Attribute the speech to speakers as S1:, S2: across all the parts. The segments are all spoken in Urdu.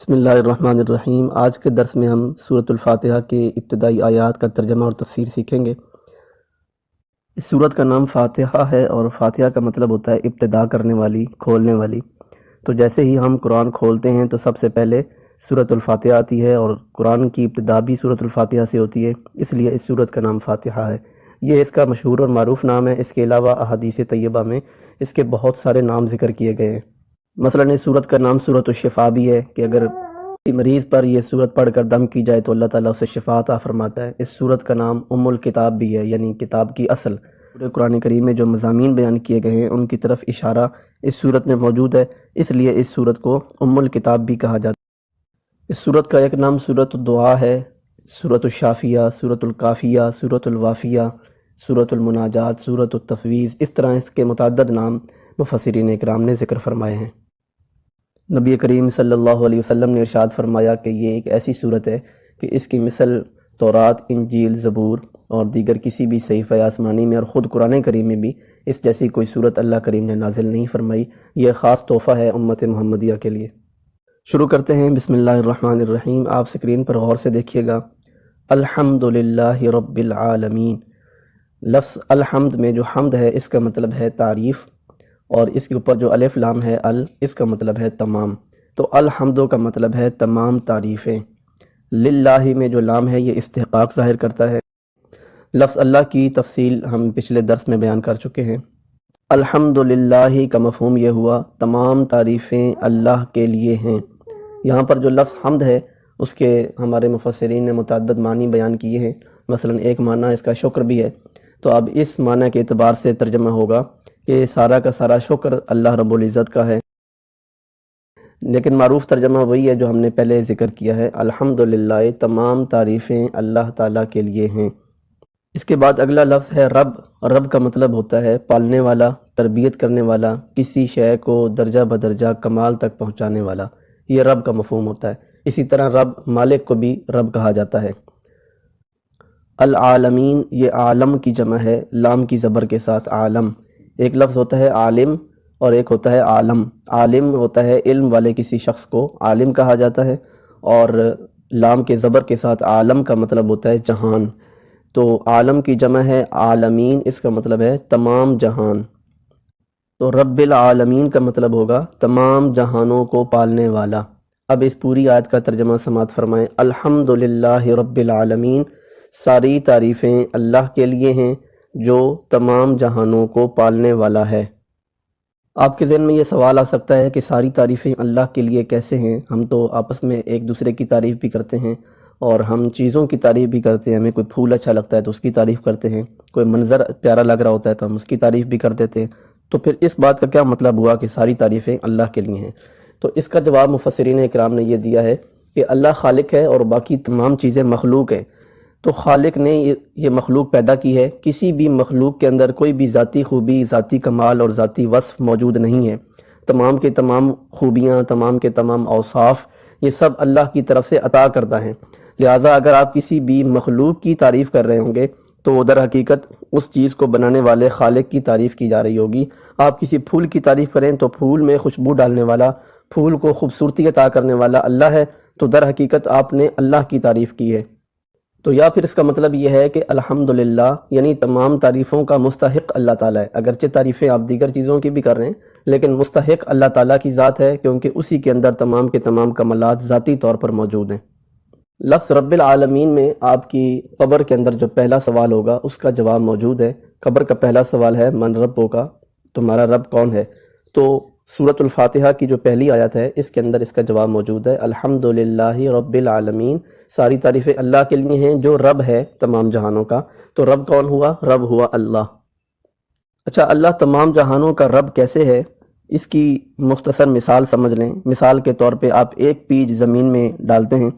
S1: بسم اللہ الرحمن الرحیم۔ آج کے درس میں ہم سورۃ الفاتحہ کے ابتدائی آیات کا ترجمہ اور تفسیر سیکھیں گے۔ اس سورت کا نام فاتحہ ہے اور فاتحہ کا مطلب ہوتا ہے ابتدا کرنے والی، کھولنے والی۔ تو جیسے ہی ہم قرآن کھولتے ہیں تو سب سے پہلے سورۃ الفاتحہ آتی ہے اور قرآن کی ابتدا بھی سورۃ الفاتحہ سے ہوتی ہے، اس لیے اس سورت کا نام فاتحہ ہے۔ یہ اس کا مشہور اور معروف نام ہے۔ اس کے علاوہ احادیث طیبہ میں اس کے بہت سارے نام ذکر کیے گئے ہیں۔ مثلاً اس سورت کا نام سورۃ الشفاء بھی ہے کہ اگر مریض پر یہ سورت پڑھ کر دم کی جائے تو اللہ تعالیٰ اسے شفا عطا فرماتا ہے۔ اس سورت کا نام الکتاب بھی ہے، یعنی کتاب کی اصل۔ پورے قرآن کریم میں جو مضامین بیان کیے گئے ہیں ان کی طرف اشارہ اس سورت میں موجود ہے، اس لیے اس سورت کو الکتاب بھی کہا جاتا ہے۔ اس سورت کا ایک نام سورۃ الدعا ہے، سورۃ الشافیہ، سورۃ الکافیہ، سورۃ الوافیہ، سورۃ المناجات، سورۃ التفویض، اس طرح اس کے متعدد نام مفسرین اکرام نے ذکر فرمائے ہیں۔ نبی کریم صلی اللہ علیہ وسلم نے ارشاد فرمایا کہ یہ ایک ایسی صورت ہے کہ اس کی مثل تورات، انجیل، زبور اور دیگر کسی بھی صحیفہ آسمانی میں اور خود قرآن کریم میں بھی اس جیسی کوئی صورت اللہ کریم نے نازل نہیں فرمائی۔ یہ خاص تحفہ ہے امت محمدیہ کے لیے۔ شروع کرتے ہیں۔ بسم اللہ الرحمن الرحیم۔ آپ سکرین پر غور سے دیکھیے گا۔ الحمدللہ رب العالمین۔ لفظ الحمد میں جو حمد ہے اس کا مطلب ہے تعریف، اور اس کے اوپر جو الف لام ہے اس کا مطلب ہے تمام۔ تو الحمد کا مطلب ہے تمام تعریفیں۔ للہ میں جو لام ہے یہ استحقاق ظاہر کرتا ہے۔ لفظ اللہ کی تفصیل ہم پچھلے درس میں بیان کر چکے ہیں۔ الحمدللہ کا مفہوم یہ ہوا تمام تعریفیں اللہ کے لیے ہیں۔ یہاں پر جو لفظ حمد ہے اس کے ہمارے مفسرین نے متعدد معنی بیان کیے ہیں۔ مثلا ایک معنی اس کا شکر بھی ہے، تو اب اس معنی کے اعتبار سے ترجمہ ہوگا کہ سارا کا سارا شکر اللہ رب العزت کا ہے، لیکن معروف ترجمہ وہی ہے جو ہم نے پہلے ذکر کیا ہے، الحمدللہ تمام تعریفیں اللہ تعالیٰ کے لیے ہیں۔ اس کے بعد اگلا لفظ ہے رب۔ رب کا مطلب ہوتا ہے پالنے والا، تربیت کرنے والا، کسی شے کو درجہ بدرجہ کمال تک پہنچانے والا، یہ رب کا مفہوم ہوتا ہے۔ اسی طرح رب مالک کو بھی رب کہا جاتا ہے۔ العالمین، یہ عالم کی جمع ہے، لام کی زبر کے ساتھ عالم۔ ایک لفظ ہوتا ہے عالم اور ایک ہوتا ہے عالم۔ عالم ہوتا ہے علم والے کسی شخص کو عالم کہا جاتا ہے، اور لام کے زبر کے ساتھ عالم کا مطلب ہوتا ہے جہان۔ تو عالم کی جمع ہے عالمین، اس کا مطلب ہے تمام جہان۔ تو رب العالمین کا مطلب ہوگا تمام جہانوں کو پالنے والا۔ اب اس پوری آیت کا ترجمہ سماعت فرمائیں۔ الحمدللہ رب العالمین، ساری تعریفیں اللہ کے لیے ہیں جو تمام جہانوں کو پالنے والا ہے۔ آپ کے ذہن میں یہ سوال آ سکتا ہے کہ ساری تعریفیں اللہ کے لیے کیسے ہیں؟ ہم تو آپس میں ایک دوسرے کی تعریف بھی کرتے ہیں، اور ہم چیزوں کی تعریف بھی کرتے ہیں۔ ہمیں کوئی پھول اچھا لگتا ہے تو اس کی تعریف کرتے ہیں، کوئی منظر پیارا لگ رہا ہوتا ہے تو ہم اس کی تعریف بھی کر دیتے ہیں۔ تو پھر اس بات کا کیا مطلب ہوا کہ ساری تعریفیں اللہ کے لیے ہیں؟ تو اس کا جواب مفسرین اکرام نے یہ دیا ہے کہ اللہ خالق ہے اور باقی تمام چیزیں مخلوق ہیں۔ تو خالق نے یہ مخلوق پیدا کی ہے، کسی بھی مخلوق کے اندر کوئی بھی ذاتی خوبی، ذاتی کمال اور ذاتی وصف موجود نہیں ہے۔ تمام کے تمام خوبیاں، تمام کے تمام اوصاف یہ سب اللہ کی طرف سے عطا کردہ ہیں۔ لہٰذا اگر آپ کسی بھی مخلوق کی تعریف کر رہے ہوں گے تو در حقیقت اس چیز کو بنانے والے خالق کی تعریف کی جا رہی ہوگی۔ آپ کسی پھول کی تعریف کریں تو پھول میں خوشبو ڈالنے والا، پھول کو خوبصورتی عطا کرنے والا اللہ ہے، تو در حقیقت آپ نے اللہ کی تعریف کی ہے۔ تو یا پھر اس کا مطلب یہ ہے کہ الحمدللہ یعنی تمام تعریفوں کا مستحق اللہ تعالیٰ ہے۔ اگرچہ تعریفیں آپ دیگر چیزوں کی بھی کر رہے ہیں، لیکن مستحق اللہ تعالیٰ کی ذات ہے، کیونکہ اسی کے اندر تمام کے تمام کمالات ذاتی طور پر موجود ہیں۔ لفظ رب العالمین میں آپ کی قبر کے اندر جو پہلا سوال ہوگا اس کا جواب موجود ہے۔ قبر کا پہلا سوال ہے من ربک، تمہارا رب کون ہے؟ تو سورۃ الفاتحہ کی جو پہلی آیت ہے اس کے اندر اس کا جواب موجود ہے، الحمدللہ رب العالمین، ساری تعریفیں اللہ کے لیے ہیں جو رب ہے تمام جہانوں کا۔ تو رب کون ہوا؟ رب ہوا اللہ۔ اچھا، اللہ تمام جہانوں کا رب کیسے ہے؟ اس کی مختصر مثال سمجھ لیں۔ مثال کے طور پہ آپ ایک بیج زمین میں ڈالتے ہیں،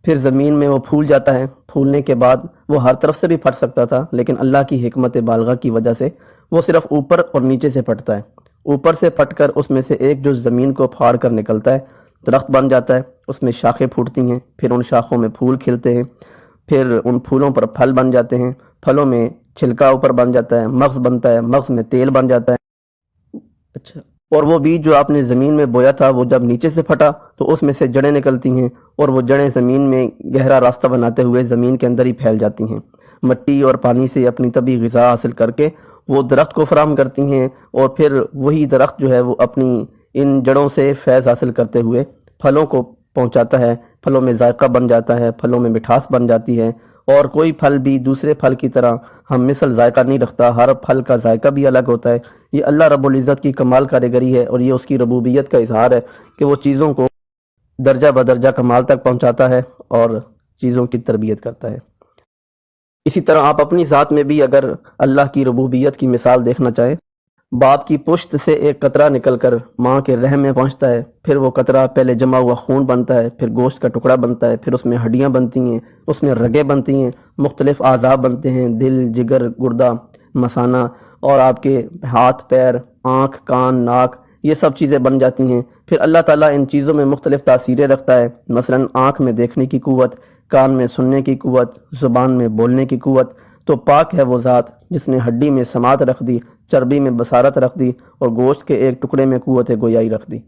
S1: پھر زمین میں وہ پھول جاتا ہے، پھولنے کے بعد وہ ہر طرف سے بھی پھٹ سکتا تھا، لیکن اللہ کی حکمت بالغہ کی وجہ سے وہ صرف اوپر اور نیچے سے پھٹتا ہے۔ اوپر سے پھٹ کر اس میں سے ایک جو زمین کو پھاڑ کر نکلتا ہے، درخت بن جاتا ہے، اس میں شاخیں پھوٹتی ہیں، پھر ان شاخوں میں پھول کھلتے ہیں، پھر ان پھولوں پر پھل بن جاتے ہیں، پھلوں میں چھلکا اوپر بن جاتا ہے، مغز بنتا ہے، مغز میں تیل بن جاتا ہے۔ اچھا، اور وہ بیج جو آپ نے زمین میں بویا تھا وہ جب نیچے سے پھٹا تو اس میں سے جڑیں نکلتی ہیں، اور وہ جڑیں زمین میں گہرا راستہ بناتے ہوئے زمین کے اندر ہی پھیل جاتی ہیں، مٹی اور پانی سے اپنی طبی غذا حاصل کر کے وہ درخت کو فراہم کرتی ہیں، اور پھر وہی درخت جو ہے وہ اپنی ان جڑوں سے فیض حاصل کرتے ہوئے پھلوں کو پہنچاتا ہے، پھلوں میں ذائقہ بن جاتا ہے، پھلوں میں مٹھاس بن جاتی ہے، اور کوئی پھل بھی دوسرے پھل کی طرح ہم مثل ذائقہ نہیں رکھتا، ہر پھل کا ذائقہ بھی الگ ہوتا ہے۔ یہ اللہ رب العزت کی کمال کاریگری ہے، اور یہ اس کی ربوبیت کا اظہار ہے کہ وہ چیزوں کو درجہ بدرجہ کمال تک پہنچاتا ہے اور چیزوں کی تربیت کرتا ہے۔ اسی طرح آپ اپنی ذات میں بھی اگر اللہ کی ربوبیت کی مثال دیکھنا چاہیں، باپ کی پشت سے ایک قطرہ نکل کر ماں کے رحم میں پہنچتا ہے، پھر وہ قطرہ پہلے جمع ہوا خون بنتا ہے، پھر گوشت کا ٹکڑا بنتا ہے، پھر اس میں ہڈیاں بنتی ہیں، اس میں رگیں بنتی ہیں، مختلف اعضاء بنتے ہیں، دل، جگر، گردہ، مثانہ، اور آپ کے ہاتھ، پیر، آنکھ، کان، ناک، یہ سب چیزیں بن جاتی ہیں۔ پھر اللہ تعالیٰ ان چیزوں میں مختلف تاثیریں رکھتا ہے، مثلا آنکھ میں دیکھنے کی قوت، کان میں سننے کی قوت، زبان میں بولنے کی قوت۔ تو پاک ہے وہ ذات جس نے ہڈی میں سماعت رکھ دی، چربی میں بصارت رکھ دی، اور گوشت کے ایک ٹکڑے میں قوت گویائی رکھ دی۔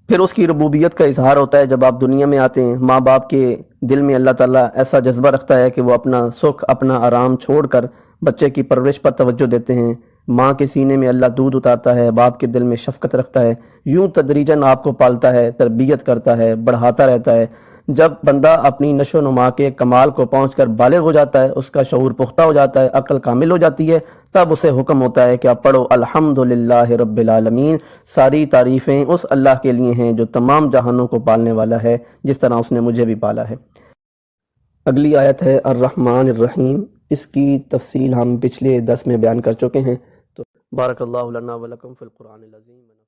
S1: پھر اس کی ربوبیت کا اظہار ہوتا ہے جب آپ دنیا میں آتے ہیں، ماں باپ کے دل میں اللہ تعالیٰ ایسا جذبہ رکھتا ہے کہ وہ اپنا سکھ، اپنا آرام چھوڑ کر بچے کی پرورش پر توجہ دیتے ہیں۔ ماں کے سینے میں اللہ دودھ اتارتا ہے، باپ کے دل میں شفقت رکھتا ہے، یوں تدریجاً آپ کو پالتا ہے، تربیت کرتا ہے، بڑھاتا رہتا ہے۔ جب بندہ اپنی نشو و نما کے کمال کو پہنچ کر بالغ ہو جاتا ہے، اس کا شعور پختہ ہو جاتا ہے، عقل کامل ہو جاتی ہے، تب اسے حکم ہوتا ہے کہ آپ پڑھو الحمدللہ رب العالمین، ساری تعریفیں اس اللہ کے لیے ہیں جو تمام جہانوں کو پالنے والا ہے، جس طرح اس نے مجھے بھی پالا ہے۔ اگلی آیت ہے الرحمن الرحیم، اس کی تفصیل ہم پچھلے درس میں بیان کر چکے ہیں۔ تو بارک اللہ لنا ولکم فی القرآن العظیم۔